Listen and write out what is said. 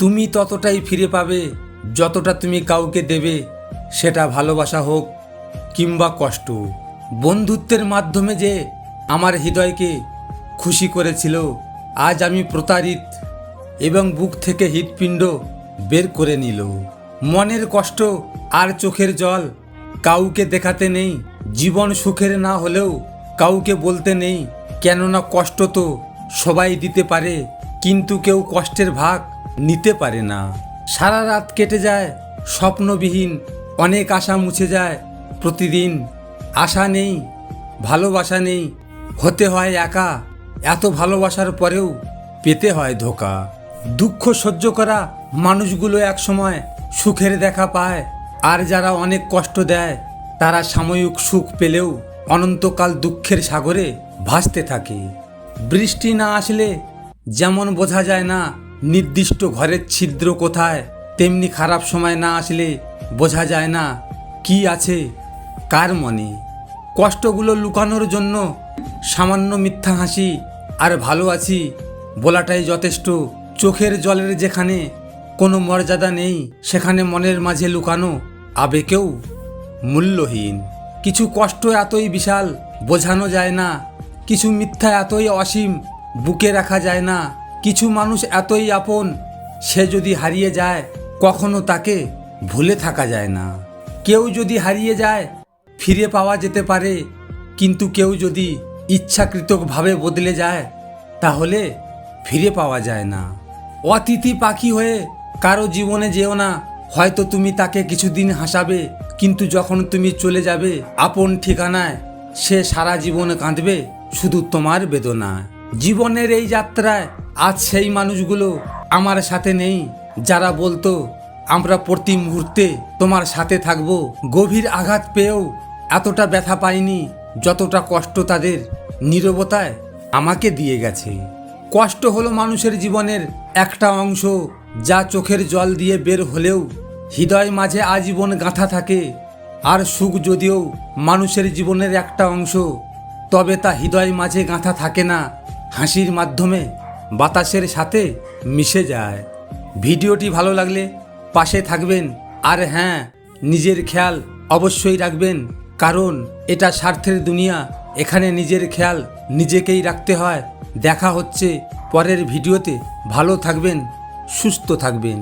তুমি ততটাই ফিরে পাবে যতটা তুমি কাউকে দেবে, সেটা ভালোবাসা হোক কিংবা কষ্ট। বন্ধুত্বের মাধ্যমে যে আমার হৃদয়কে খুশি করেছিল, আজ আমি প্রতারিত এবং বুক থেকে হৃৎপিণ্ড বের করে নিল। মনের কষ্ট আর চোখের জল কাউকে দেখাতে নেই, জীবন সুখের না হলেও কাউকে বলতে নেই, কেননা কষ্ট তো সবাই দিতে পারে, কিন্তু কেউ কষ্টের ভাগ নিতে পারে না। সারা রাত কেটে যায় স্বপ্নবিহীন, অনেক আশা মুছে যায় প্রতিদিন। আশা নেই, ভালোবাসা নেই, হতে হয় একা, এত ভালোবাসার পরেও পেতে হয় ধোঁকা। দুঃখ সহ্য করা মানুষগুলো একসময় সুখের দেখা পায়, আর যারা অনেক কষ্ট দেয় তারা সাময়িক সুখ পেলেও অনন্তকাল দুঃখের সাগরে ভাসতে থাকে। বৃষ্টি না আসলে যেমন বোঝা যায় না নির্দিষ্ট ঘরের ছিদ্র কোথায়, তেমনি খারাপ সময় না আসলে বোঝা যায় না কি আছে কার মনে। কষ্টগুলো লুকানোর জন্য সামান্য মিথ্যা হাসি আর ভালো আছি বলাটাই যথেষ্ট। চোখের জলের যেখানে কোনো মর্যাদা নেই, সেখানে মনের মাঝে লুকানো আবেগেও মূল্যহীন। কিছু কষ্ট এতই বিশাল বোঝানো যায় না, কিছু মিথ্যা এতই অসীম বুকে রাখা যায় না, কিছু মানুষ এতই আপন সে যদি হারিয়ে যায় কখনো তাকে ভুলে থাকা যায় না। কেউ যদি হারিয়ে যায় ফিরে পাওয়া যেতে পারে, কিন্তু কেউ যদি ইচ্ছাকৃতভাবে বদলে যায় তাহলে ফিরে পাওয়া যায় না। অতিথি পাখি হয়ে কারো জীবনে যেও না, হয়তো তুমি তাকে কিছুদিন হাসাবে, কিন্তু যখন তুমি চলে যাবে আপন ঠিকানায় সে সারা জীবন কাঁদবে শুধু তোমার বেদনা। জীবনের এই যাত্রায় আজ সেই মানুষগুলো আমার সাথে নেই যারা বলতো আমরা প্রতি মুহূর্তে তোমার সাথে থাকবো। গভীর আঘাত পেয়েও এতটা ব্যথা পাইনি যতটা কষ্ট তাদের নীরবতায় আমাকে দিয়ে গেছে। কষ্ট হলো মানুষের জীবনের একটা অংশ, যা চোখের জল দিয়ে বের হলেও হৃদয় মাঝে আজীবন গাঁথা থাকে। আর সুখ যদিও মানুষের জীবনের একটা অংশ, তবে তা হৃদয় মাঝে গাঁথা থাকে না, হাসির মাধ্যমে বাতাসের সাথে মিশে যায়। ভিডিওটি ভালো লাগলে পাশে থাকবেন, আর হ্যাঁ, নিজের খেয়াল অবশ্যই রাখবেন, কারণ এটা স্বার্থের দুনিয়া, এখানে নিজের খেয়াল নিজেকেই রাখতে হয়। দেখা হচ্ছে পরের ভিডিওতে। ভালো থাকবেন, সুস্থ থাকবেন।